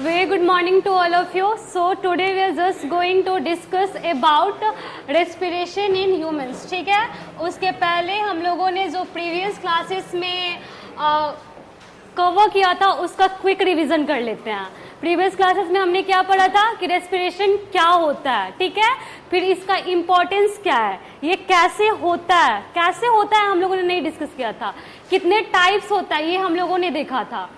Very good morning to all of you. So today we are just going to discuss about respiration in humans. ठीक है, उसके पहले हम लोगों ने जो प्रीवियस क्लासेस में कवर किया था उसका क्विक रिवीजन कर लेते हैं. प्रीवियस क्लासेस में हमने क्या पढ़ा था कि रेस्पिरेशन क्या होता है, ठीक है, फिर इसका इम्पोर्टेंस क्या है, ये कैसे होता है हम लोगों ने नहीं डिस्कस किया था. कितने टाइप्स होता है ये हम लोगों ने देखा था.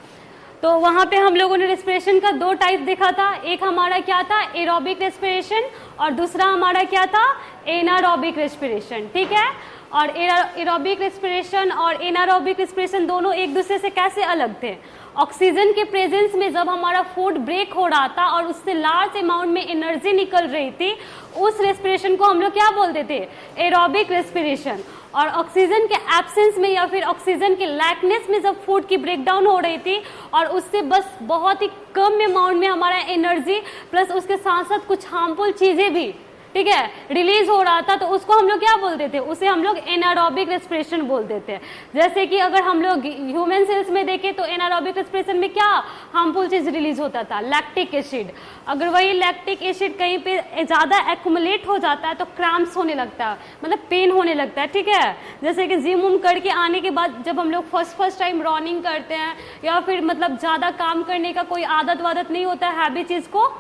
तो वहां पे हम लोगों ने रेस्पिरेशन का दो टाइप देखा था. एक हमारा क्या था, एरोबिक रेस्पिरेशन, और दूसरा हमारा क्या था, एनारोबिक रेस्पिरेशन. ठीक है, और एरोबिक रेस्पिरेशन और एनारोबिक रेस्पिरेशन दोनों एक दूसरे से कैसे अलग थे. ऑक्सीजन के प्रेजेंस में जब हमारा फूड ब्रेक हो रहा था और उससे लार्ज अमाउंट में एनर्जी निकल रही थी, उस रेस्पिरेशन को हम लोग क्या बोलते थे, एरोबिक रेस्पिरेशन. और ऑक्सीजन के एब्सेंस में या फिर ऑक्सीजन के लैकनेस में जब फूड की ब्रेकडाउन हो रही थी और उससे बस बहुत ही कम अमाउंट में हमारा एनर्जी प्लस उसके साथ साथ कुछ हार्मफुल चीजें भी, ठीक है, रिलीज हो रहा था, तो उसको हम लोग क्या बोलते थे, उसे हम लोग एनारोबिक रेस्पिरेशन बोलते थे. जैसे कि अगर हम लोग ह्यूमन सेल्स में देखें तो एनारोबिक रेस्पिरेशन में क्या हार्मफुल चीज रिलीज होता था, लैक्टिक एसिड. अगर वही लैक्टिक एसिड कहीं पे ज्यादा एक्युमुलेट हो जाता है तो क्रैम्प्स होने लगता है, मतलब पेन होने लगता है. ठीक है, जैसे कि जिम उम करके आने के बाद जब हम लोग फर्स्ट टाइम रनिंग करते हैं या फिर मतलब ज्यादा काम करने का कोई आदत वादत नहीं होता है हैवी चीज को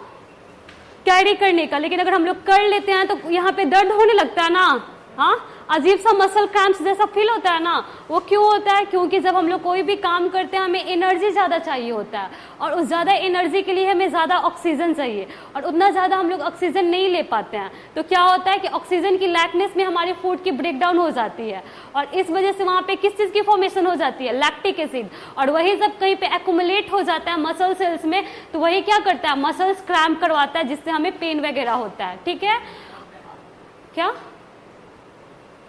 कैरी करने का, लेकिन अगर हम लोग कर लेते हैं तो यहाँ पे दर्द होने लगता है ना, हाँ, अजीब सा मसल क्रैम्प्स जैसा फील होता है ना. वो क्यों होता है, क्योंकि जब हम लोग कोई भी काम करते हैं हमें एनर्जी ज़्यादा चाहिए होता है और उस ज़्यादा एनर्जी के लिए हमें ज़्यादा ऑक्सीजन चाहिए और उतना ज़्यादा हम लोग ऑक्सीजन नहीं ले पाते हैं. तो क्या होता है कि ऑक्सीजन की लैकनेस में हमारे फूड की ब्रेकडाउन हो जाती है और इस वजह से वहाँ पे किस चीज़ की फॉर्मेशन हो जाती है, लैक्टिक एसिड. और वही जब कहीं पे एक्युमुलेट हो जाता है मसल सेल्स में तो वही क्या करता है, मसल्स क्रैम्प करवाता है जिससे हमें पेन वगैरह होता है. ठीक है, क्या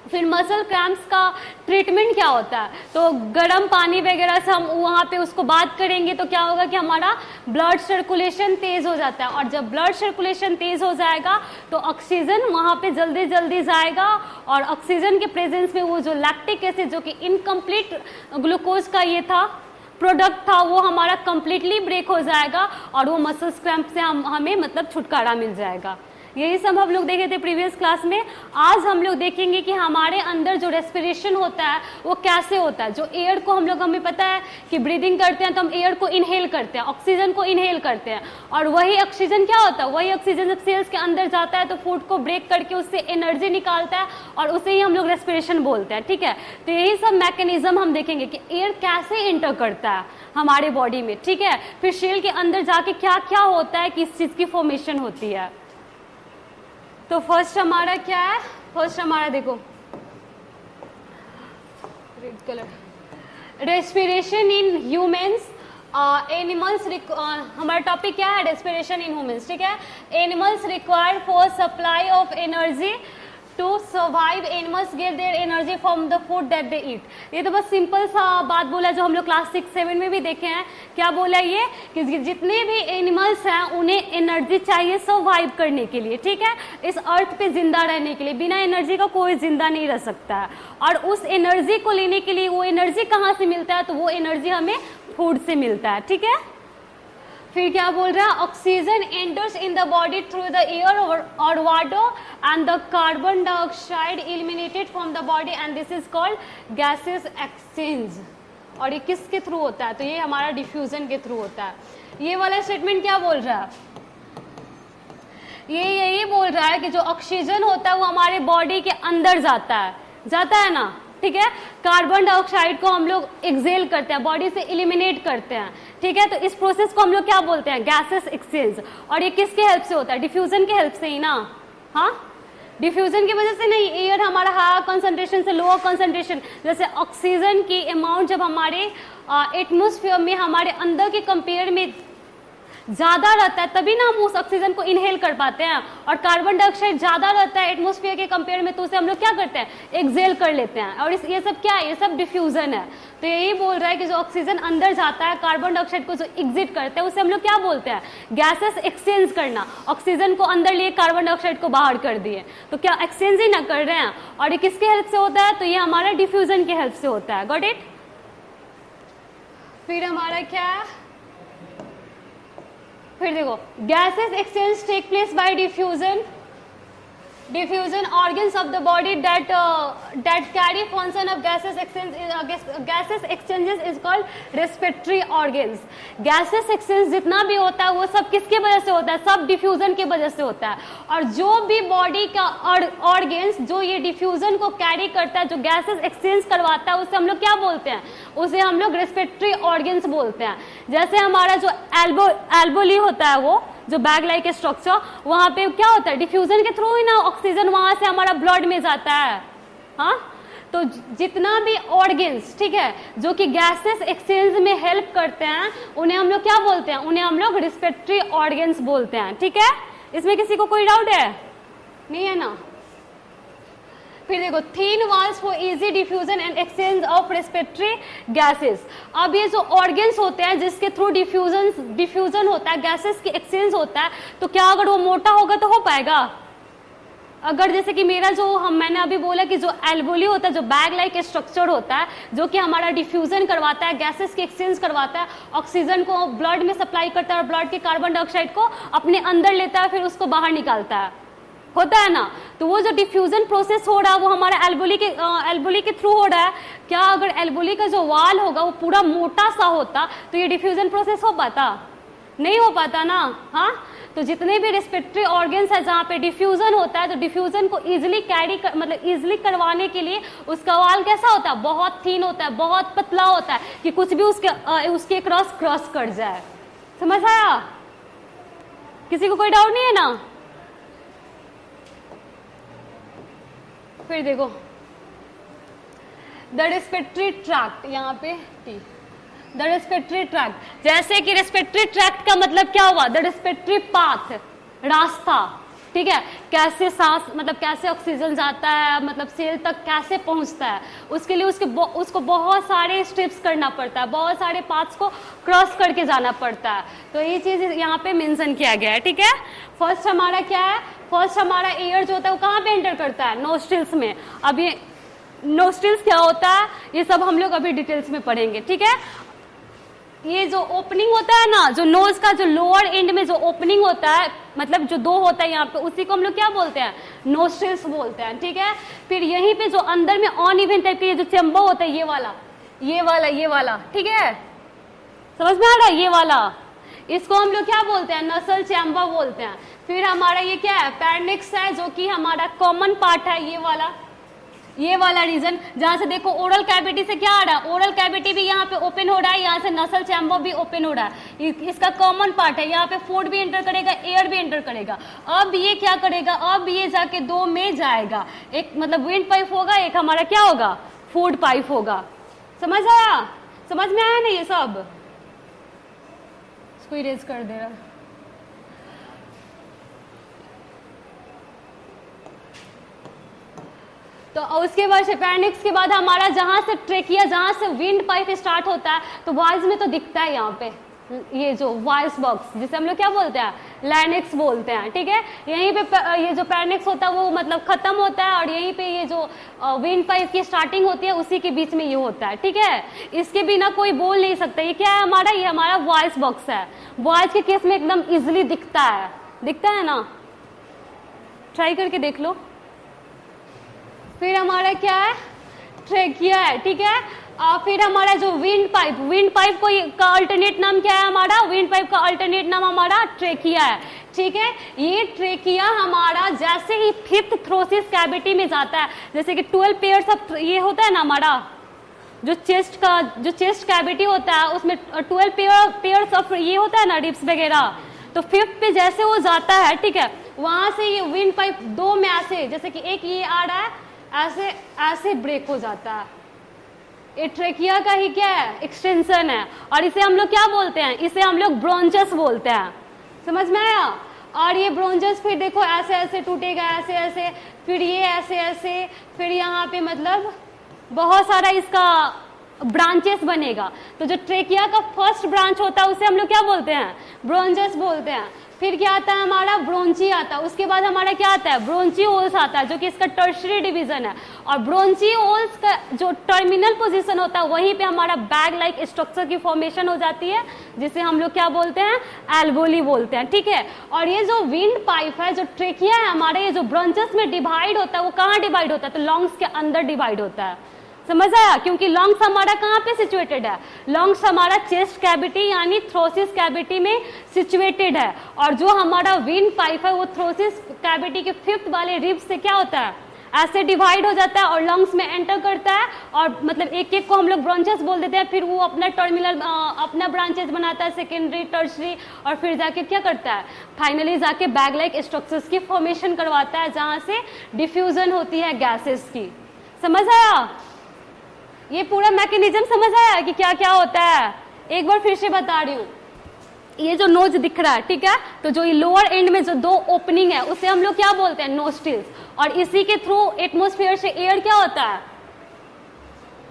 फिर मसल क्रैम्प्स का ट्रीटमेंट क्या होता है, तो गर्म पानी वगैरह से हम वहाँ पे उसको बात करेंगे तो क्या होगा कि हमारा ब्लड सर्कुलेशन तेज हो जाता है और जब ब्लड सर्कुलेशन तेज हो जाएगा तो ऑक्सीजन वहाँ पे जल्दी जल्दी जाएगा और ऑक्सीजन के प्रेजेंस में वो जो लैक्टिक एसिड जो कि इनकम्प्लीट ग्लूकोज का ये था प्रोडक्ट था वो हमारा कंप्लीटली ब्रेक हो जाएगा और वो मसल क्रैम्प से हमें मतलब छुटकारा मिल जाएगा. यही सब हम लोग देखे थे प्रीवियस क्लास में. आज हम लोग देखेंगे कि हमारे अंदर जो रेस्पिरेशन होता है वो कैसे होता है. जो एयर को हमें पता है कि ब्रीदिंग करते हैं तो हम एयर को इनहेल करते हैं, ऑक्सीजन को इनहेल करते हैं और वही ऑक्सीजन क्या होता है, वही ऑक्सीजन जब सेल्स के अंदर जाता है तो फूड को ब्रेक करके उससे एनर्जी निकालता है और उसे ही हम लोग रेस्पिरेशन बोलते हैं. ठीक है, तो यही सब मैकेनिज्म हम देखेंगे कि एयर कैसे एंटर करता है हमारे बॉडी में. ठीक है, फिर सेल के अंदर जाके क्या क्या होता है, किस चीज की फॉर्मेशन होती है. तो फर्स्ट हमारा क्या है, फर्स्ट हमारा देखो red colour, respiration in humans animals. हमारा टॉपिक क्या है, रेस्पिरेशन इन ह्यूमंस. ठीक है, animals require for supply of energy to survive. Animals get their energy from the food that they eat. ये तो बस सिंपल सा बात बोला जो हम लोग क्लास 6-7 में भी देखे हैं. क्या बोला ये कि जितने भी एनिमल्स हैं उन्हें एनर्जी चाहिए सर्वाइव करने के लिए. ठीक है, इस अर्थ पे जिंदा रहने के लिए. बिना एनर्जी का कोई जिंदा नहीं रह सकता है और उस एनर्जी को लेने के लिए वो एनर्जी कहाँ से मिलता है, तो वो एनर्जी हमें फूड से मिलता है. ठीक है, फिर क्या बोल रहा है, oxygen enters in the body through the air और water and the carbon dioxide eliminated from the body and this is called gases exchange. और ये किसके थ्रू होता है, तो ये हमारा डिफ्यूजन के थ्रू होता है. ये वाला स्टेटमेंट क्या बोल रहा है, ये यही बोल रहा है कि जो ऑक्सीजन होता है वो हमारे बॉडी के अंदर जाता है ना. ठीक है, कार्बन डाइऑक्साइड को हम लोग एक्सेल करते हैं, बॉडी से एलिमिनेट करते हैं. ठीक है, तो इस प्रोसेस को हम लोग क्या बोलते हैं, गैसेस एक्सचेंज. और ये किसके हेल्प से होता है, डिफ्यूजन के हेल्प से ही ना. हाँ, डिफ्यूजन की वजह से नहीं, एयर हमारा हाई कंसंट्रेशन से लोअर कंसंट्रेशन, जैसे ऑक्सीजन की अमाउंट जब हमारे एटमोस्फेयर में हमारे अंदर के कंपेयर में ज्यादा रहता है तभी ना हम उस ऑक्सीजन को इनहेल कर पाते हैं और कार्बन डाइऑक्साइड ज्यादा रहता है एटमोस्फेयर के कंपेयर में तो उसे हम लोग क्या करते हैं, एक्सेल कर लेते हैं. और ये सब क्या है, ये सब डिफ्यूजन है. तो यही बोल रहा है कि जो ऑक्सीजन अंदर जाता है कार्बन डाइऑक्साइड को जो एग्जिट करते हैं उसे हम लोग क्या बोलते हैं, गैसेस एक्सचेंज करना. ऑक्सीजन को अंदर लिए कार्बन डाइऑक्साइड को बाहर कर दिए तो क्या एक्सचेंज ही ना कर रहे हैं. और ये किसके हेल्प से होता है, तो ये हमारा डिफ्यूजन के हेल्प से होता है. Got it. फिर हमारा क्या है, फिर देखो gases exchange take place by diffusion organs of the body that carry function of gases exchanges is called respiratory organs. gases exchange जितना भी होता है वो सब किसके वजह से होता है, सब डिफ्यूजन के वजह से होता है। और जो भी बॉडी का ऑर्गेन्स जो ये डिफ्यूजन को कैरी करता है, जो गैसेस एक्सचेंज करवाता है, उसे हम लोग क्या बोलते हैं, उसे हम लोग रेस्पिरेटरी ऑर्गेन्स बोलते हैं। जैसे हमारा जो एल्बोली होता है, वो जो बैग लाइक स्ट्रक्चर, वहां पे क्या होता है, डिफ्यूजन के थ्रू ही ना ऑक्सीजन वहां से हमारा ब्लड में जाता है। हाँ, तो जितना भी ऑर्गेन्स, ठीक है, जो कि गैसेस एक्सचेंज में हेल्प करते हैं, उन्हें हम लोग क्या बोलते हैं, उन्हें हम लोग रेस्पिरेटरी ऑर्गेन्स बोलते हैं। ठीक है, इसमें किसी को कोई डाउट है? नहीं है ना? फिर देखो thin walls for easy diffusion and exchange of respiratory gases. अब ये जो ऑर्गेन्स होते हैं जिसके थ्रू डिफ्यूजन होता है, गैसेस की एक्सचेंज होता है, तो क्या अगर वो मोटा होगा तो हो पाएगा? अगर जैसे कि मेरा जो मैंने अभी बोला कि जो एल्बोली होता है, जो बैग लाइक स्ट्रक्चर होता है, जो कि हमारा डिफ्यूजन करवाता है, गैसेस की एक्सचेंज करवाता है, ऑक्सीजन को ब्लड में सप्लाई करता है और ब्लड के कार्बन डाइऑक्साइड को अपने अंदर लेता है, फिर उसको बाहर निकालता है, होता है ना? तो वो जो डिफ्यूजन प्रोसेस हो रहा है वो हमारा एल्बोली के थ्रू हो रहा है। क्या अगर एल्बोली का जो वाल होगा वो पूरा मोटा सा होता तो ये डिफ्यूजन प्रोसेस हो पाता? नहीं हो पाता ना। हाँ, तो जितने भी रेस्पिरेटरी ऑर्गन्स है जहाँ पे डिफ्यूजन होता है, तो डिफ्यूजन को इजिली इजिली करवाने के लिए उसका वाल कैसा होता है, बहुत थीन होता है, बहुत पतला होता है कि कुछ भी उसके क्रॉस कर जाए। समझ आया? किसी को कोई डाउट नहीं है ना? फिर देखो द रेस्पिरेटरी ट्रैक्ट, यहाँ पे द रेस्पिरेटरी ट्रैक्ट, जैसे कि रेस्पिरेटरी ट्रैक्ट का मतलब क्या हुआ, द रेस्पिरेटरी पाथ, रास्ता। ठीक है, कैसे सांस कैसे ऑक्सीजन जाता है, सेल तक कैसे पहुंचता है, उसके लिए उसको बहुत सारे स्टेप्स करना पड़ता है, बहुत सारे पाथ्स को क्रॉस करके जाना पड़ता है। तो ये चीज यहाँ पे मेंशन किया गया है। ठीक है, फर्स्ट हमारा क्या है, फर्स्ट हमारा एयर जो होता है वो कहाँ पे एंटर करता है, नोस्ट्रिल्स में। अब ये नोस्ट्रिल्स क्या होता है ये सब हम लोग अभी डिटेल्स में पढ़ेंगे। ठीक है, ये जो ओपनिंग होता है ना, जो नोज का जो लोअर एंड में जो ओपनिंग होता है, जो दो होता है यहाँ पे, उसी को हम लोग क्या बोलते हैं, नोस्ट्रिल्स बोलते हैं। ठीक है, फिर यहीं पे जो अंदर में ऑन इवन टाइप के जो चेम्बर होता है, ये वाला, ठीक है, समझ में आ रहा है, ये वाला, इसको हम लोग क्या बोलते हैं, नसल चैम्बर बोलते हैं। फिर हमारा ये क्या है, पैरनिक्स है, जो कि हमारा कॉमन पार्ट है, ये वाला रीजन, जहां से देखो ओरल कैविटी से क्या आ रहा है, ओरल कैविटी भी यहाँ पे ओपन हो रहा है, यहाँ से नसल चैम्बर भी ओपन हो रहा है, इसका कॉमन पार्ट है। यहाँ पे फूड भी एंटर करेगा, एयर भी एंटर करेगा। अब ये क्या करेगा, अब ये जाके दो में जाएगा, एक विंड पाइप होगा, एक हमारा क्या होगा, फूड पाइप होगा। समझ में आया ना ये सब? इसको इरेज कर दे रहा। तो उसके बाद पैरनिक्स के बाद हमारा जहां से ट्रेकिया, जहां से विंड पाइप स्टार्ट होता है, तो वॉइस में तो दिखता है यहाँ पे ये जो वॉइस बॉक्स, जिसे हम लोग क्या बोलते हैं, लैनिक्स बोलते हैं। ठीक है, यहीं पे ये जो पैरनिक्स होता है वो खत्म होता है, और यहीं पे ये जो विंड पाइप की स्टार्टिंग होती है उसी के बीच में ये होता है। ठीक है, इसके बिना कोई बोल नहीं सकता। ये क्या है हमारा, ये हमारा वॉइस बॉक्स है। वॉइस के केस में एकदम इजिली दिखता है ना, ट्राई करके देख लो। फिर हमारा क्या है, ट्रेकिया है। ठीक है, फिर हमारा जो विंड पाइप का अल्टरनेट नाम क्या है, हमारा विंड पाइप का अल्टरनेट नाम हमारा ट्रेकिया है। ठीक है, ये ट्रेकिया हमारा जैसे ही फिफ्थ थ्रोसिस कैविटी में जाता है, जैसे कि 12 पेयर्स ऑफ ये होता है ना हमारा जो चेस्ट कैविटी होता है, उसमें 12 पेयर्स ऑफ ये होता है ना रिब्स वगैरह। तो फिफ्थ पे जैसे वो जाता है, ठीक है, वहां से ये विंड पाइप दो में ऐसे, जैसे कि एक ये आ रहा है, ऐसे ब्रेक हो जाता है। ये ट्रेकिया का ही क्या है, एक्सटेंशन है, और इसे हम लोग क्या बोलते हैं, इसे हम लोग ब्रोंचस बोलते हैं। समझ में आया? और ये ब्रोंचस फिर देखो ऐसे टूटेगा, ऐसे, फिर ये ऐसे, फिर यहाँ पे बहुत सारा इसका ब्रांचेस बनेगा। तो जो ट्रेकिया का फर्स्ट ब्रांच होता है उसे हम लोग क्या बोलते हैं, ब्रोंचस बोलते हैं। फिर क्या आता है हमारा ब्रोंची आता है, उसके बाद हमारा क्या आता है ब्रोंचियोल्स आता है जो कि इसका टर्शरी डिवीजन है। और ब्रोंचियोल्स का जो टर्मिनल पोजीशन होता है वहीं पे हमारा बैग लाइक स्ट्रक्चर की फॉर्मेशन हो जाती है जिसे हम लोग क्या बोलते हैं एल्वोली बोलते हैं, ठीक है। और ये जो विंड पाइप है, जो ट्रेकिया है हमारे, ये जो ब्रांचेस में डिवाइड होता है वो कहाँ डिवाइड होता है, तो लंग्स के अंदर डिवाइड होता है। समझ आया, क्योंकि लंग्स हमारा कहाँ पे सिचुएटेड है, लंग्स हमारा चेस्ट कैविटी यानी थ्रोसिस कैविटी में सिचुएटेड है। और जो हमारा विंड पाइप है वो थ्रोसिस कैविटी के 5th वाले रिब से क्या होता है ऐसे डिवाइड हो जाता है और लंग्स में एंटर करता है। और मतलब एक एक को हम लोग ब्रांचेस बोल देते हैं, फिर वो अपना टर्मिनल अपना ब्रांचेस बनाता है, सेकेंडरी टर्शरी, और फिर जाके क्या करता है फाइनली जाके बैग लाइक स्ट्रक्चर्स की फॉर्मेशन करवाता है जहाँ से डिफ्यूजन होती है गैसेस की। समझ आया, ये पूरा मैकेनिज्म समझ आया कि क्या क्या होता है। एक बार फिर से बता रही हूँ, ये जो नोज दिख रहा है, ठीक है, तो जो ये लोअर एंड में जो 2 ओपनिंग है उसे हम लोग क्या बोलते हैं नोस्ट्रिल्स, और इसी के थ्रू एटमॉस्फेयर से एयर क्या होता है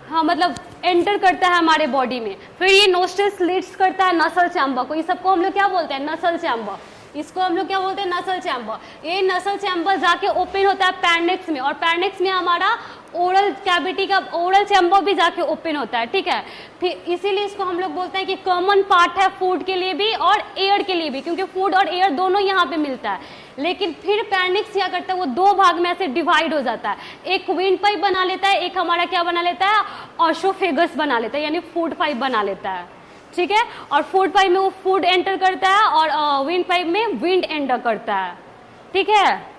हाँ मतलब एंटर करता है हमारे बॉडी में। फिर ये नोस्ट्रिल्स लीड्स करता है नसल चैम्बर को, ये सबको हम लोग क्या बोलते हैं नसल चैम्बर, इसको हम लोग क्या बोलते हैं नसल चैम्बर। ये नसल चैम्बर जाके ओपन होता है पैरनेक्स में, और पैरनेक्स में हमारा ओरल कैविटी का ओरल चैम्बर भी जाके ओपन होता है, ठीक है। फिर इसीलिए इसको हम लोग बोलते हैं कि कॉमन पार्ट है फूड के लिए भी और एयर के लिए भी, क्योंकि फूड और एयर दोनों यहाँ पे मिलता है। लेकिन फिर पैरनेक्स क्या करता है वो 2 भाग में ऐसे डिवाइड हो जाता है, एक विंड पाइप बना लेता है, एक हमारा क्या बना लेता है ऑसोफेगस बना लेता है यानी फूड पाइप बना लेता है, ठीक है। और फूड पाइप में वो फूड एंटर करता है और विंड पाइप में विंड एंटर करता है, ठीक है।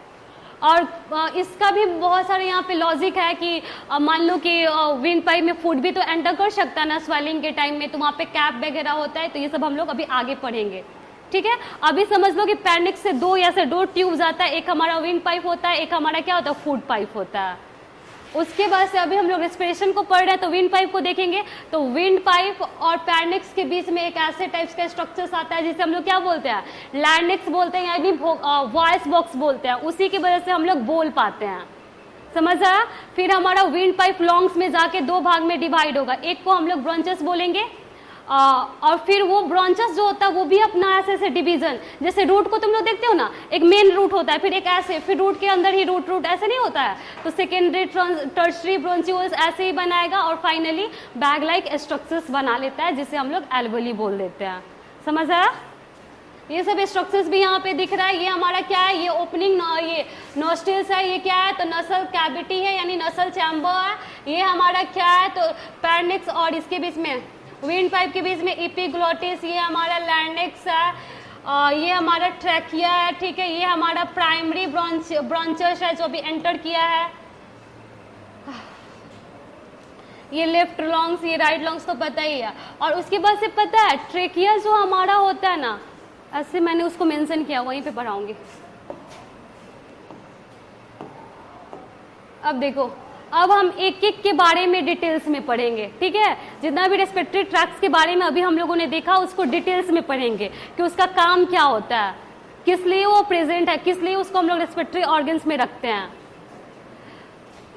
और इसका भी बहुत सारे यहाँ पे लॉजिक है कि मान लो कि विंड पाइप में फूड भी तो एंटर कर सकता है ना स्वेलिंग के टाइम में, तो वहाँ पे कैप वगैरह होता है, तो ये सब हम लोग अभी आगे पढ़ेंगे, ठीक है। अभी समझ लो कि पैरनेक्स से 2 या से 2 ट्यूब्स आता है, एक हमारा विंड पाइप होता है, एक हमारा क्या होता है फूड पाइप होता है। उसके बाद से अभी हम लोग रेस्पिरेशन को पढ़ रहे हैं तो विंड पाइप को देखेंगे। तो विंड पाइप और पैरनेक्स के बीच में एक ऐसे टाइप्स का स्ट्रक्चर्स आता है जिसे हम लोग क्या बोलते हैं लैंडेक्स बोलते हैं यानी वॉइस बॉक्स बोलते हैं, उसी की वजह से हम लोग बोल पाते हैं। समझ आया। फिर हमारा विंड पाइप लॉन्ग्स में जाके 2 भाग में डिवाइड होगा, एक को हम लोग ब्रांचेस बोलेंगे और फिर वो ब्रांचेस जो होता है वो भी अपना ऐसे डिवीजन, जैसे रूट को तुम लोग देखते हो ना, एक मेन रूट होता है, फिर एक ऐसे, फिर रूट के अंदर ही रूट ऐसे नहीं होता है, तो सेकेंडरी टर्शरी ब्रोंचियोल्स ऐसे ही बनाएगा और फाइनली बैग लाइक स्ट्रक्चर्स बना लेता है जिसे हम लोग एल्वोली बोल देते हैं। समझ आया। ये सब स्ट्रक्चर्स भी यहाँ पे दिख रहा है। ये हमारा क्या है, ये ओपनिंग ये नोस्ट्रिल्स है, ये क्या है तो नसल कैविटी है यानी नसल चैम्बर है। ये हमारा क्या है तो पैरनेक्स और इसके बीच में विंड पाइप के बीच में एपिग्लोटिस, ये हमारा लैंडेक्स है, ये हमारा ट्रैकिया है, ठीक है। ये हमारा प्राइमरी ब्रांचेस है जो भी एंटर किया है, ये लेफ्ट लॉन्ग्स, ये राइट लॉन्ग्स तो पता ही है। और उसके बाद से पता है ट्रेकिया जो हमारा होता है ना, ऐसे मैंने उसको मेंशन किया वहीं पे पढ़ाऊंगी। अब देखो, अब हम एक एक के बारे में डिटेल्स में पढ़ेंगे, ठीक है। जितना भी रेस्पिरेटरी ट्रैक्ट्स के बारे में अभी हम लोगों ने देखा उसको डिटेल्स में पढ़ेंगे कि उसका काम क्या होता है, किस लिए वो प्रेजेंट है, किस लिए उसको हम लोग रेस्पिरेटरी ऑर्गन्स में रखते हैं।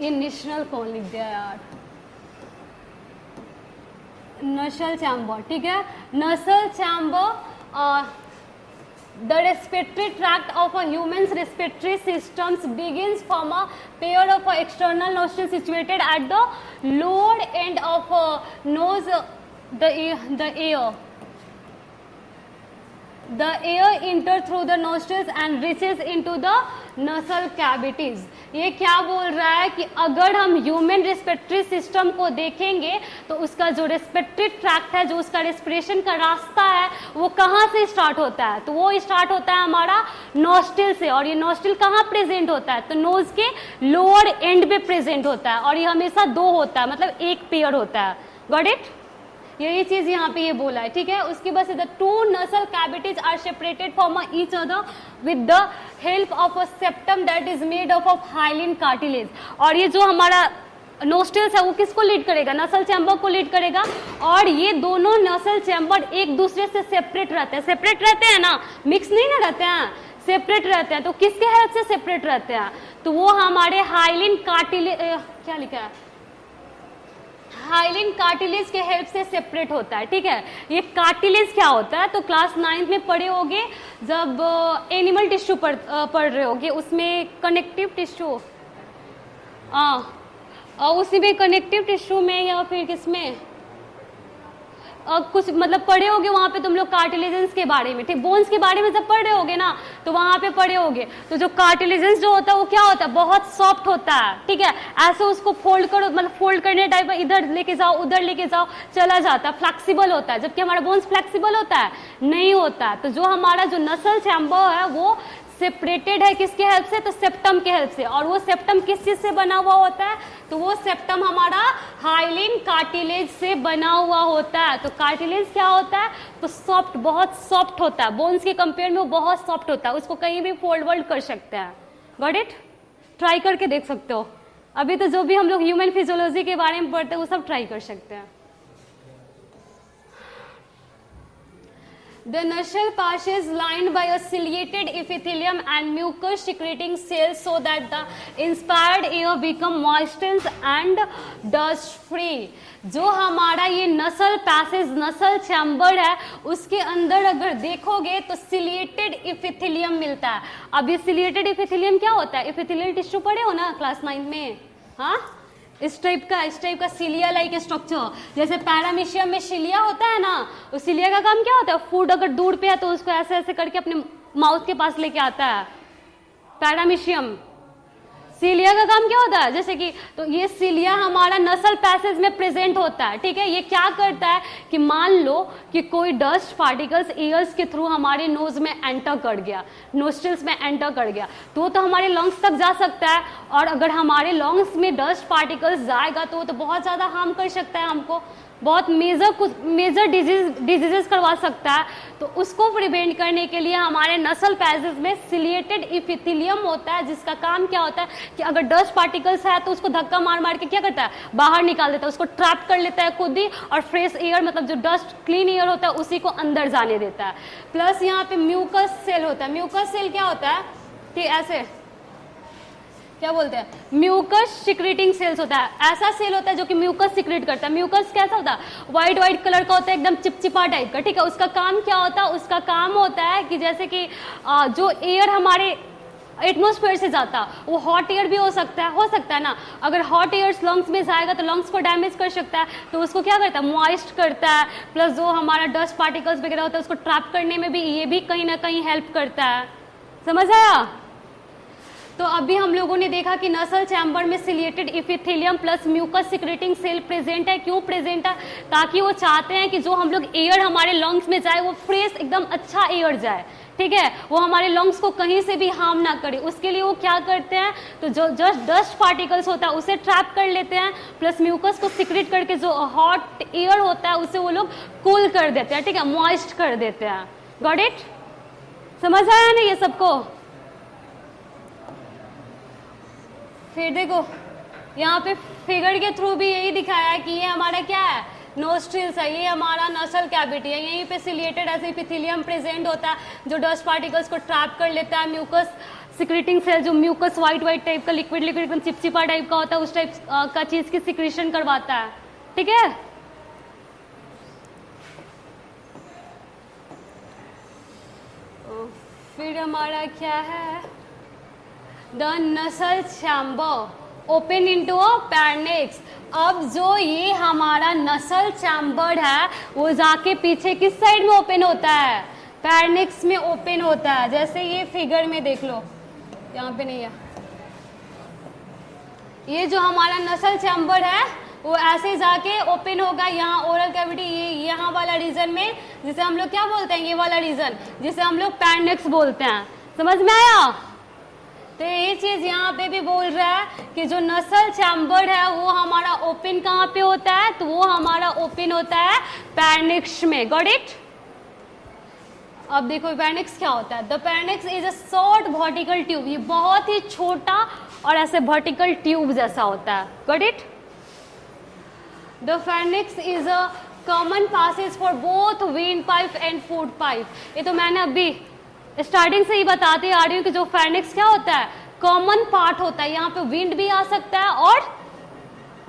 ये नेशनल कौन लिख दिया यार, नसल चैम्बर, ठीक है। नसल chamber the respiratory tract of a human's respiratory systems begins from a pair of external nostrils situated at the lower end of nose, the air. The air enters through the nostrils and reaches into the nasal cavities. ये क्या बोल रहा है कि अगर हम human respiratory system को देखेंगे तो उसका जो रेस्पिरेटरी ट्रैक्ट है, जो उसका रेस्पिरेशन का रास्ता है, वो कहाँ से स्टार्ट होता है तो वो स्टार्ट होता है हमारा नोस्ट्रिल से। और ये नोस्ट्रिल कहाँ प्रेजेंट होता है तो नोज के लोअर एंड पे प्रेजेंट होता है, और ये हमेशा 2 होता है, मतलब एक पेयर होता है। Got it. यही चीज यहाँ पे ये बोला है, ठीक है। उसके बाद the 2 nasal cavities are separated from each other with the help of a septum that is made up of hyaline cartilage। और ये जो हमारा नोस्ट्रिल्स है वो किसको लीड करेगा, नसल चैम्बर को लीड करेगा। और ये दोनों नसल चैम्बर एक दूसरे से सेपरेट रहते हैं, सेपरेट रहते हैं ना, मिक्स नहीं ना रहते हैं, सेपरेट रहते हैं। तो किसके हेल्प से सेपरेट रहते हैं तो वो हमारे हाइलिन कार्टिलेज, क्या लिखा है हाइलिन कार्टिलेज के हेल्प से सेपरेट होता है, ठीक है। ये कार्टिलेज क्या होता है, तो क्लास 9 में पढ़े होगे जब एनिमल टिश्यू पढ़ रहे होगे, उसमें कनेक्टिव टिश्यू, उसी में कनेक्टिव टिश्यू में या फिर किसमें कुछ मतलब पढ़े होगे वहां पे तुम लोग कार्टिलेजेंस के बारे में, ठीक। बोन्स के बारे में जब पढ़ रहे होगे ना तो वहां पे पढ़े होगे। तो जो कार्टिलेजेंस जो होता है वो क्या होता है, बहुत सॉफ्ट होता है, ठीक है। ऐसे उसको फोल्ड करो, मतलब फोल्ड करने टाइप में इधर लेके जाओ उधर लेके जाओ चला जाता है, फ्लेक्सिबल होता है। जबकि हमारा बोन्स फ्लेक्सिबल होता है, नहीं होता है। तो जो हमारा जो नसल चैम्बर है वो सेपरेटेड है किसके हेल्प से, तो सेप्टम के हेल्प से। और वो सेप्टम किस चीज से बना हुआ होता है, तो वो सेप्टम हमारा हाइलिन कार्टिलेज से बना हुआ होता है। तो कार्टिलेज क्या होता है, तो सॉफ्ट, बहुत सॉफ्ट होता है, बोन्स के कंपेयर में वो बहुत सॉफ्ट होता है, उसको कहीं भी फोल्ड वोल्ड कर सकते हैं। गॉट इट, ट्राई करके देख सकते हो। अभी तो जो भी हम लोग ह्यूमन फिजियोलॉजी के बारे में पढ़ते हैं वो सब ट्राई कर सकते हैं। The nasal pouch is lined by a ciliated epithelium and mucus secreting cells so that the inspired air become moistened and dust free। जो हमारा ये नसल पैसेज, नसल चैम्बर है, उसके अंदर अगर देखोगे तो सिलिएटेड इपिथेलियम मिलता है। अब ये सिलिएटेड इपिथेलियम क्या होता है, इपिथेलियल टिश्यू पढ़े हो ना क्लास 9 में, हाँ, इस टाइप का सिलिया लाइक स्ट्रक्चर। जैसे पैरामीशियम में सिलिया होता है ना, उस सिलिया का काम क्या होता है, फूड अगर दूर पे है तो उसको ऐसे ऐसे करके अपने माउथ के पास लेके आता है। पैरामीशियम, सिलिया का काम क्या होता है, जैसे कि तो ये सिलिया हमारा नसल पैसेज में प्रेजेंट होता है, ठीक है। ये क्या करता है कि मान लो कि कोई डस्ट पार्टिकल्स ईयर्स के थ्रू हमारे नोज में एंटर कर गया, नोस्ट्रिल्स में एंटर कर गया, तो हमारे लंग्स तक जा सकता है। और अगर हमारे लंग्स में डस्ट पार्टिकल्स जाएगा तो वो तो बहुत ज़्यादा हार्म कर सकता है हमको, बहुत मेजर डिजीजेस करवा सकता है। तो उसको प्रिवेंट करने के लिए हमारे नसल पैसेज में सिलिएटेड इपिथेलियम होता है, जिसका काम क्या होता है कि अगर डस्ट पार्टिकल्स है तो उसको धक्का मार मार के क्या करता है, बाहर निकाल देता है, उसको ट्रैप कर लेता है खुद ही, और फ्रेश एयर, मतलब जो डस्ट क्लीन एयर होता है उसी को अंदर जाने देता है। प्लस यहाँ पे म्यूकस सेल होता है। म्यूकस सेल क्या होता है कि ऐसे क्या बोलते हैं, म्यूकस सिक्रेटिंग सेल्स होता है। ऐसा सेल होता है जो कि म्यूकस सिक्रेट करता है। म्यूकस कैसा होता है, व्हाइट कलर का होता है, एकदम चिपचिपा टाइप का, ठीक है। उसका काम क्या होता है, उसका काम होता है कि जैसे कि जो एयर हमारे एटमॉस्फेयर से जाता, वो हॉट एयर भी हो सकता है ना। अगर हॉट एयर लंग्स में जाएगा तो लंग्स को डैमेज कर सकता है, तो उसको क्या करता है, मॉइस्ट करता है। प्लस जो हमारा डस्ट पार्टिकल्स वगैरह होता है उसको ट्रैप करने में भी ये भी कहीं ना कहीं हेल्प करता है। समझ आया। तो अभी हम लोगों ने देखा कि नसल चैम्बर में ciliated epithelium plus mucus secreting cell present है। क्यों प्रेजेंट है, ताकि वो चाहते हैं कि जो हम लोग एयर हमारे लंग्स में जाए वो फ्रेश एकदम अच्छा एयर जाए, ठीक है, वो हमारे लंग्स को कहीं से भी हार्म ना करे। उसके लिए वो क्या करते हैं, तो जो जस्ट डस्ट पार्टिकल्स होता है उसे ट्रैप कर लेते हैं, प्लस म्यूकस को सिक्रेट करके जो हॉट एयर होता है उसे वो लोग कूल कर देते हैं, ठीक है, मॉइस्ट कर देते हैं। गॉट इट, समझ आया ना ये सबको। फिर देखो यहाँ पे फिगर के थ्रू भी यही दिखाया है कि ये हमारा क्या है, नोस्ट्रिल्स है, ये हमारा नसल कैविटी है। यहीं पे सिलिएटेड ऐसे इपिथेलियम प्रेजेंट होता है जो डस्ट पार्टिकल्स को ट्रैप कर लेता है। म्यूकस सिक्रेटिंग सेल, जो म्यूकस व्हाइट टाइप का लिक्विड एकदम चिपचिपा टाइप का होता है, उस टाइप का चीज की सिक्रेशन करवाता है, ठीक है। फिर हमारा क्या है, द नसल चैम्बर ओपन इनटू अ पैरनेक्स। अब जो ये हमारा नसल चैम्बर है वो जाके पीछे किस साइड में ओपन होता है, पैरनेक्स में ओपन होता है। जैसे ये फिगर में देख लो, यहाँ पे नहीं है, ये जो हमारा नसल चैम्बर है वो ऐसे जाके ओपन होगा यहाँ ओरल कैविटी, ये यहाँ वाला रीजन में, जिसे हम लोग क्या बोलते हैं, ये वाला रीजन जिसे हम लोग पैरनेक्स बोलते हैं। समझ में आया। तो ये चीज यहाँ पे भी बोल रहा है कि जो नसल चैम्बर है वो हमारा ओपन कहाँ पे होता है, तो वो हमारा ओपन होता है पैरनेक्स में। Got it. अब देखो पैरनेक्स क्या होता है, the pharynx is a short vertical tube. ये बहुत ही छोटा और ऐसे वर्टिकल ट्यूब जैसा होता है। Got it. The pharynx is a common passage for both wind pipe and food pipe. ये तो मैंने अभी स्टार्टिंग से ही बताते आ रही हूँ कि जो फेर्निक्स क्या होता है, कॉमन पार्ट होता है। यहाँ पे विंड भी आ सकता है और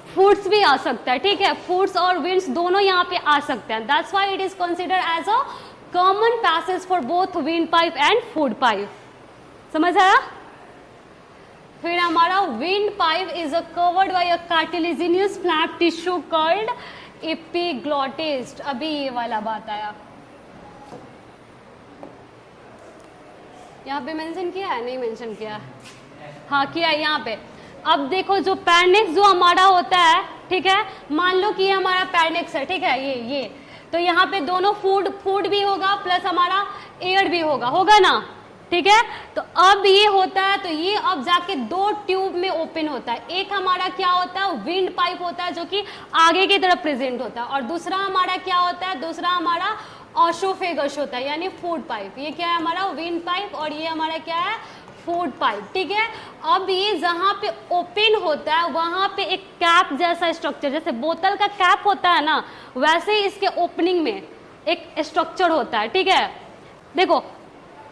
फूड्स भी आ सकता है, ठीक है, फूड्स और विंड्स दोनों यहाँ पे आ सकते हैं। That's why it is considered as a common passage for both wind pipe and food pipe. समझ आया? फिर हमारा wind pipe is covered by a cartilaginous flap tissue called epiglottis. अभी ये वाला बात आया, यहाँ पे मेंशन किया है, नहीं मेंशन किया? हाँ किया है यहाँ पे। अब देखो जो पैरनेक्स जो हमारा होता है, ठीक है, मान लो कि ये हमारा पैरनेक्स है, ठीक है, ये तो यहाँ पे दोनों फूड भी होगा प्लस हमारा एयर भी होगा ना, ठीक है। तो अब ये होता है, तो ये अब जाके दो ट्यूब में ओपन होता है। एक हमारा क्या होता है, विंड पाइप होता है जो कि आगे की तरफ प्रेजेंट होता है, और दूसरा हमारा क्या होता है, दूसरा हमारा ऑसोफेगस होता है, यानी फूड पाइप। ये क्या है हमारा विंड पाइप, और ये हमारा क्या है, फूड पाइप, ठीक है। अब ये जहां पे ओपन होता है वहां पे एक कैप जैसा स्ट्रक्चर, जैसे बोतल का कैप होता है ना, वैसे ही इसके ओपनिंग में एक स्ट्रक्चर होता है, ठीक है। देखो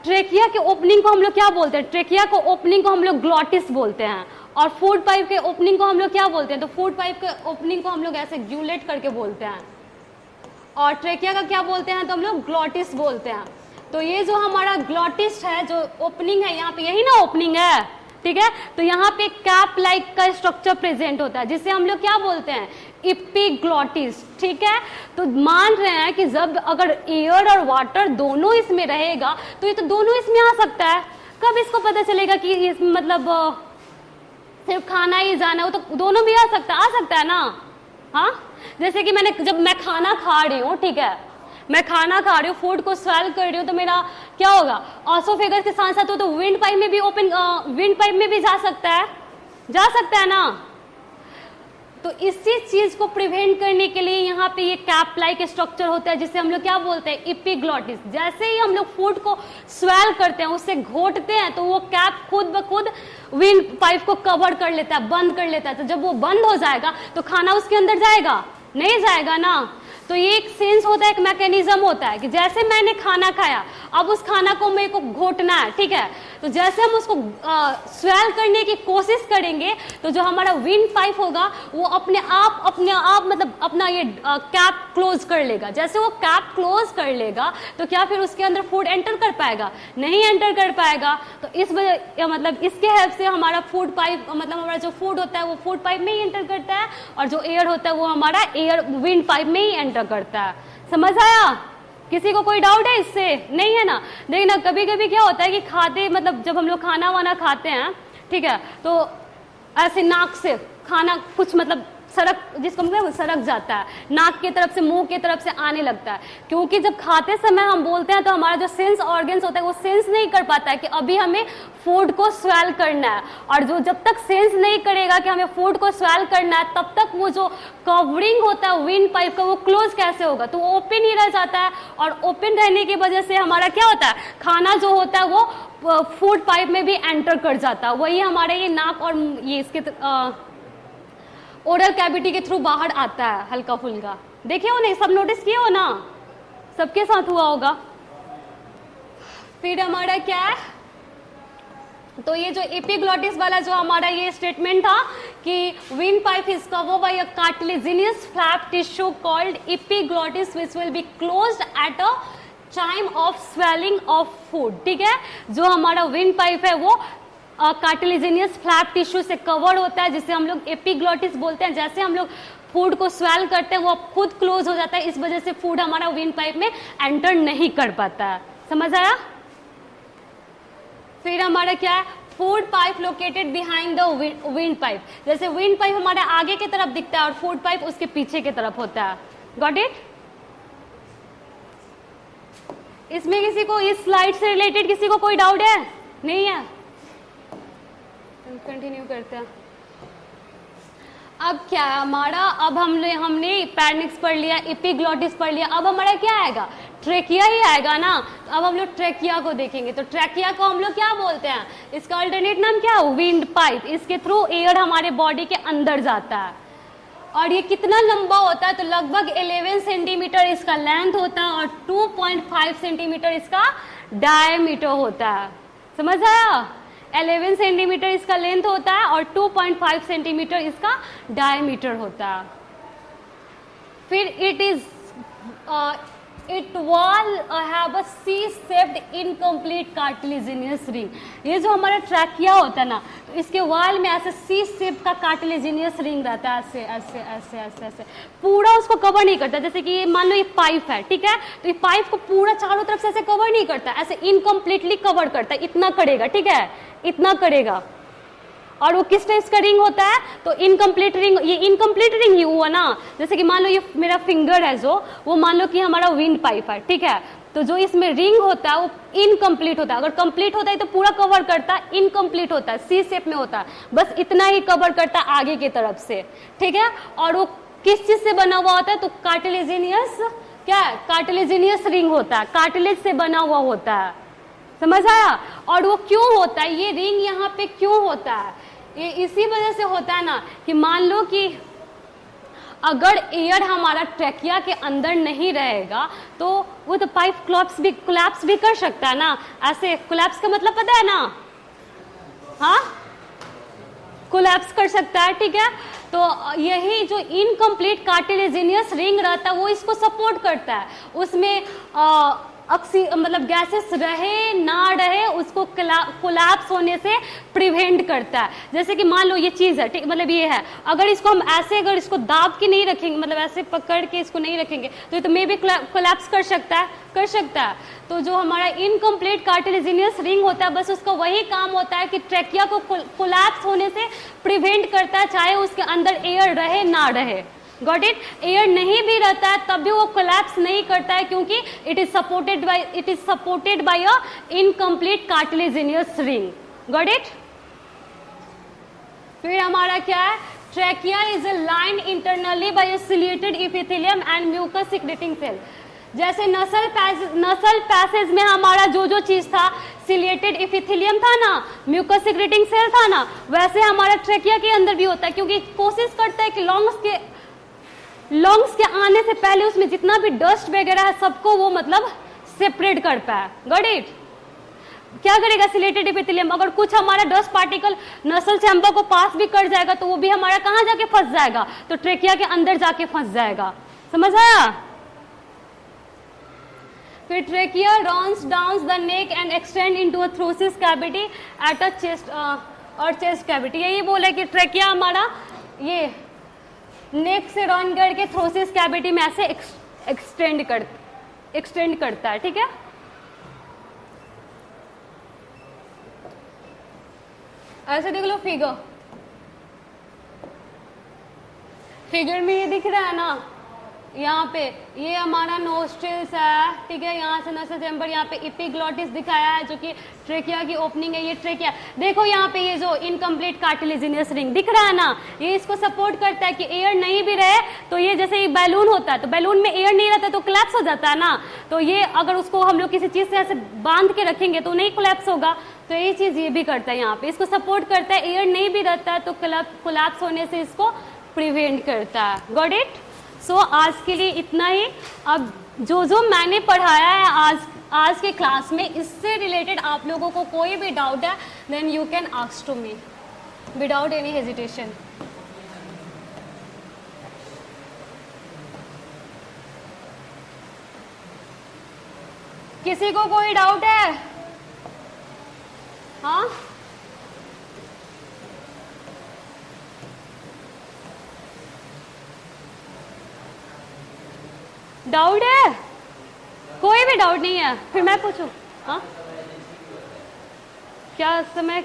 ट्रेकिया के ओपनिंग को हम लोग क्या बोलते हैं, ट्रेकिया को ओपनिंग को हम लोग ग्लॉटिस बोलते हैं, और फूड पाइप के ओपनिंग को हम लोग क्या बोलते हैं, तो फूड पाइप के ओपनिंग को हम लोग ऐसे ग्यूलेट करके बोलते हैं, और ट्रेकिया का क्या बोलते हैं, तो हम लोग ग्लॉटिस बोलते हैं। तो ये जो हमारा ग्लॉटिस है, जो ओपनिंग है यहाँ पे, यही ना ओपनिंग है, ठीक है। तो यहाँ पे कैप लाइक का स्ट्रक्चर प्रेजेंट होता है, जिसे हम लोग क्या बोलते हैं, एपिग्लॉटिस, ठीक है। तो मान रहे हैं कि जब अगर एयर और वाटर दोनों इसमें रहेगा तो ये तो दोनों इसमें आ सकता है। कब इसको पता चलेगा कि इस मतलब सिर्फ खाना ही जाना हो, तो दोनों भी आ सकता है ना। हाँ, जैसे कि जब मैं खाना खा रही हूँ, ठीक है, मैं खाना खा रही हूँ, फूड को स्वेल कर रही हूँ, तो मेरा क्या होगा, ऑसोफेगस के साथ साथ तो विंड पाइप में भी विंड पाइप में भी जा सकता है ना। तो इसी चीज को प्रिवेंट करने के लिए यहाँ पे ये कैप लाइक स्ट्रक्चर होता है, जिसे हम लोग क्या बोलते हैं, एपिग्लॉटिस। जैसे ही हम लोग फूड को स्वेल करते हैं, उससे घोटते हैं, तो वो कैप खुद ब खुद विंड पाइप को कवर कर लेता है, बंद कर लेता है। तो जब वो बंद हो जाएगा तो खाना उसके अंदर जाएगा, नहीं जाएगा ना। तो ये एक सेंस होता है, एक मैकेनिज्म होता है कि जैसे मैंने खाना खाया, अब उस खाना को मेरे को घोटना है, ठीक है। तो जैसे हम उसको स्वेल करने की कोशिश करेंगे, तो जो हमारा विंड पाइप होगा वो अपने आप मतलब अपना ये कैप क्लोज कर लेगा। जैसे वो कैप क्लोज कर लेगा तो क्या फिर उसके अंदर फूड एंटर कर पाएगा, नहीं एंटर कर पाएगा। तो इस वजह मतलब इसके हेल्प से हमारा फूड पाइप मतलब हमारा जो फूड होता है वो फूड पाइप में ही एंटर करता है, और जो एयर होता है वो हमारा एयर विंड पाइप में ही एंटर करता है। समझ आया? किसी को कोई डाउट है इससे? नहीं है ना। देखना कभी कभी क्या होता है कि खाते मतलब जब हम लोग खाना वाना खाते हैं, ठीक है, तो ऐसे नाक से खाना कुछ मतलब सड़क, जिसको मतलब सड़क जाता है, नाक की तरफ से मुंह की तरफ से आने लगता है, क्योंकि जब खाते समय हम बोलते हैं तो हमारा जो सेंस ऑर्गन्स होता है वो सेंस नहीं कर पाता है कि अभी हमें फूड को स्वेल करना है। और जो जब तक सेंस नहीं करेगा कि हमें फूड को स्वेल करना है, तब तक वो जो कवरिंग होता है विंड पाइप का वो क्लोज कैसे होगा, तो वो ओपन ही रह जाता है। और ओपन रहने की वजह से हमारा क्या होता है, खाना जो होता है वो फूड पाइप में भी एंटर कर जाता है। वही हमारे ये नाक और ये इसके ओरल कैविटी के थ्रू बाहर आता है हल्का फुल्का। देखिए हो नहीं, सब नोटिस किए हो ना, सबके साथ हुआ होगा। फिर हमारा क्या है, तो ये जो एपिग्लॉटिस वाला जो हमारा ये स्टेटमेंट था कि wind pipe is covered by a cartilaginous flap tissue called epiglottis which will be closed at a time of swelling of food, ठीक है। जो हमारा विंड पाइप है वो कार्टिलेजिनियस फ्लैप टिश्यू से कवर्ड होता है, जिसे हम लोग एपिग्लॉटिस बोलते हैं। जैसे हम लोग फूड को स्वेल करते हैं वो खुद क्लोज हो जाता है, इस वजह से फूड हमारा विंड पाइप में एंटर नहीं कर पाता है। समझ आया? फिर हमारा क्या है, food pipe located behind the wind pipe. जैसे विंड पाइप हमारे आगे की तरफ दिखता है और फूड पाइप उसके पीछे की तरफ होता है। Got it? इसमें किसी को इस स्लाइड से रिलेटेड किसी को कोई डाउट है? नहीं है? कंटिन्यू करते हैं। अब क्या है हमारा, अब हमने पैरनिक्स पढ़ लिया, एपिग्लॉटिस पढ़ लिया, अब हमारा क्या आएगा, ट्रेकिया ही आएगा ना। अब हम लोग ट्रेकिया को देखेंगे। तो ट्रेकिया को हम लोग क्या बोलते हैं, इसका अल्टरनेट नाम क्या है, विंड पाइप। इसके थ्रू एयर हमारे बॉडी के अंदर जाता है। और ये कितना लंबा होता है, तो लगभग 11 सेंटीमीटर इसका लेंथ होता है और 2.5 सेंटीमीटर इसका डायमीटर होता है। समझ आया? 11 सेंटीमीटर इसका लेंथ होता है और 2.5 सेंटीमीटर इसका डायमीटर होता है। फिर it wall have a C shaped incomplete cartilaginous ring. ये जो हमारा ट्रैकिया होता है ना, तो इसके वॉल में ऐसे सी शेप का कार्टिलेजिनियस रिंग रहता है, ऐसे ऐसे ऐसे ऐसे ऐसे पूरा उसको कवर नहीं करता। जैसे कि मान लो ये पाइप है, ठीक है, तो ये पाइप को पूरा चारों तरफ से ऐसे कवर नहीं करता, ऐसे इनकम्प्लीटली कवर करता है, इतना करेगा, ठीक है, इतना करेगा। और वो किस टाइप का रिंग होता है, तो इनकम्प्लीट रिंग, ये इनकम्प्लीट रिंग ही हुआ ना। जैसे कि मान लो ये मेरा फिंगर है जो, वो मान लो कि हमारा विंड पाइप है, ठीक है, तो जो इसमें रिंग होता है वो इनकम्प्लीट होता है। अगर कंप्लीट होता है तो पूरा कवर करता है, इनकम्प्लीट होता है, सी शेप में होता है, बस इतना ही कवर करता है आगे की तरफ से, ठीक है। और वो किस चीज से बना हुआ होता है, तो कार्टिलेजिनियस, क्या है, कार्टिलेजिनियस रिंग होता है, कार्टिलेज से बना हुआ होता है, समझ आया। और वो क्यों होता है, ये रिंग यहाँ पे क्यों होता है, ये इसी वजह से होता है ना कि मान लो कि अगर एयर हमारा ट्रैकिया के अंदर नहीं रहेगा तो वो तो पाइप कोलैप्स भी कर सकता है ना। ऐसे कोलैप्स का मतलब पता है ना, हाँ, कोलैप्स कर सकता है, ठीक है। तो यही जो इनकम्प्लीट कार्टिलेजिनियस रिंग रहता है वो इसको सपोर्ट करता है, उसमें मतलब गैसेस रहे ना रहे उसको कोलैप्स होने से प्रिवेंट करता है। जैसे कि मान लो ये चीज़ है, ठीक, मतलब ये है, अगर इसको हम ऐसे अगर इसको दाब के नहीं रखेंगे, मतलब ऐसे पकड़ के इसको नहीं रखेंगे तो ये तो मे भी कोलैप्स कर सकता है, कर सकता है। तो जो हमारा इनकम्प्लीट कार्टिलेजिनियस रिंग होता है, बस उसका वही काम होता है कि ट्रैकिया को कोलैप्स होने से प्रिवेंट करता है, चाहे उसके अंदर एयर रहे ना रहे। Got it. एयर नहीं भी रहता है तब भी वो कोलैप्स नहीं करता है, क्योंकि it is supported by a incomplete cartilaginous ring. Got it. फिर हमारा क्या है, trachea is a line internally by a ciliated epithelium and mucus secreting cell. जैसे नसल पैसेज में हमारा जो चीज था, सिलिएटेड एपिथेलियम था ना, म्यूकस सिक्रेटिंग सेल था ना, वैसे हमारा ट्रैकिया के अंदर भी होता है, क्योंकि कोशिश करता है कि लंग्स के आने से पहले उसमें जितना भी डस्ट वगैरह है सबको वो मतलब सेपरेट कर पाए। Got it. क्या करेगा सिलेटेड एपिथेलियम, अगर कुछ हमारा डस्ट पार्टिकल नसल चैम्बर को पास भी कर जाएगा तो वो भी हमारा कहाँ जाके फंस जाएगा, तो ट्रेकिया के अंदर जाके फंस जाएगा। समझ आया। फिर trachea runs down the neck and extend into a thoracic cavity at a chest और चेस्ट कैविटी। यही बोले कि ट्रेकिया हमारा ये नेक से रन करके थ्रोसिस कैविटी में ऐसे एक्सटेंड करता है, ठीक है। ऐसे देख लो फिगर में ये दिख रहा है ना, यहाँ पे ये हमारा नोस्ट्रिल्स है, ठीक है, यहाँ से नसल चैम्बर, यहाँ पे एपिग्लॉटिस दिखाया है जो कि ट्रेकिया की ओपनिंग है। ये ट्रेकिया देखो, यहाँ पे ये जो इनकम्प्लीट कार्टिलेजिनियस रिंग दिख रहा है ना, ये इसको सपोर्ट करता है कि एयर नहीं भी रहे तो ये जैसे ये बैलून होता है तो बैलून में एयर नहीं रहता तो कोलैप्स हो जाता है ना, तो ये अगर उसको हम लोग किसी चीज से ऐसे बांध के रखेंगे तो नहीं कोलैप्स होगा, तो ये चीज ये भी करता है, यहाँ पे इसको सपोर्ट करता है। एयर नहीं भी रहता है तो कोलैप्स होने से इसको प्रिवेंट करता है। Got it. सो आज के लिए इतना ही। अब जो मैंने पढ़ाया है आज के क्लास में, इससे रिलेटेड आप लोगों को कोई भी डाउट है then you can ask to me without any hesitation. किसी को कोई डाउट है? हाँ, डाउट है? कोई भी डाउट नहीं है? फिर मैं पूछूं? हाँ, क्या समय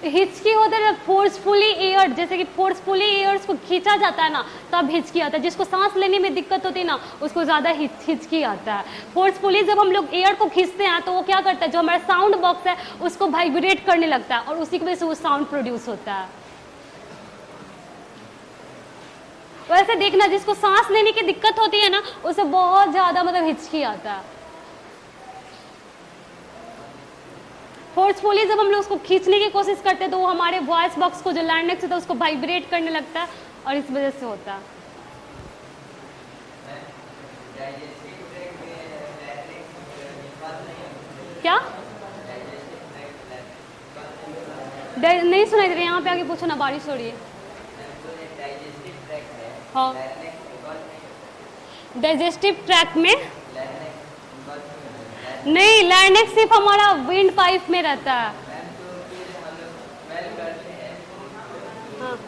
हिचकी होता है? फोर्सफुली एयर, जैसे कि फोर्सफुली एयर को खींचा जाता है ना तब हिचकी आता है। जिसको सांस लेने में दिक्कत होती है ना उसको ज्यादा हिचकी आता है। फोर्सफुली जब हम लोग एयर को खींचते हैं तो वो क्या करता है, जो हमारा साउंड बॉक्स है उसको वाइब्रेट करने लगता है और उसी की वजह से वो साउंड प्रोड्यूस होता है। वैसे देखना, जिसको सांस लेने की दिक्कत होती है ना उसे बहुत ज्यादा मतलब हिचकी आता है। फोर्सफुली जब हम लोग उसको खींचने की कोशिश करते हैं तो वो हमारे वॉइस बॉक्स को जो लार्ynx होता है उसको वाइब्रेट करने लगता है और इस वजह से होता है। नहीं सुनाई दे रही, यहाँ पे आके पूछो ना, बारिश हो रही है। हाँ, डाइजेस्टिव ट्रैक में नहीं, लैरिंक्स सिर्फ हमारा विंड पाइप में रहता है। हाँ,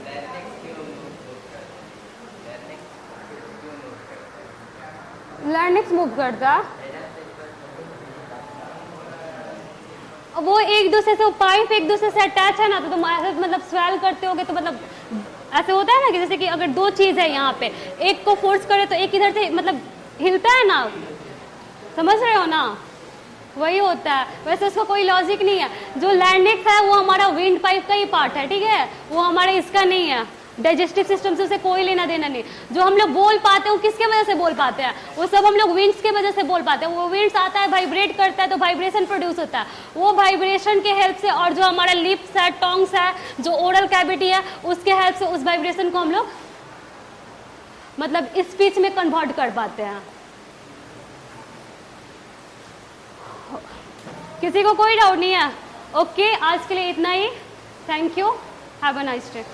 लैरिंक्स मूव करता है, वो एक दूसरे से, पाइप एक दूसरे से अटैच है ना, तो तुम ऐसे मतलब स्वेल करते होगे, तो मतलब ऐसे होता है ना कि जैसे कि अगर दो चीज है यहाँ पे, एक को फोर्स करे तो एक इधर से मतलब हिलता है ना, समझ रहे हो ना, वही होता है। वैसे उसका कोई लॉजिक नहीं है। जो लैरिंक्स है वो हमारा विंड पाइप का ही पार्ट है, ठीक है, वो हमारा इसका नहीं है, डाइजेस्टिव सिस्टम से उसे कोई लेना देना नहीं। जो हम लोग बोल पाते हैं वो किसके वजह से बोल पाते हैं, वो सब हम लोग विंड्स के वजह से बोल पाते हैं। वो विंड्स आता है, वाइब्रेट करता है, तो वाइब्रेशन प्रोड्यूस होता है, वो वाइब्रेशन के हेल्प से, और जो हमारा लिप्स है, टोंग्स है, जो ओरल कैविटी है, उसके हेल्प से उस वाइब्रेशन को हम लोग मतलब स्पीच में कन्वर्ट कर पाते हैं। किसी को कोई डाउट नहीं है? ओके, आज के लिए इतना ही। Thank you, have a nice day.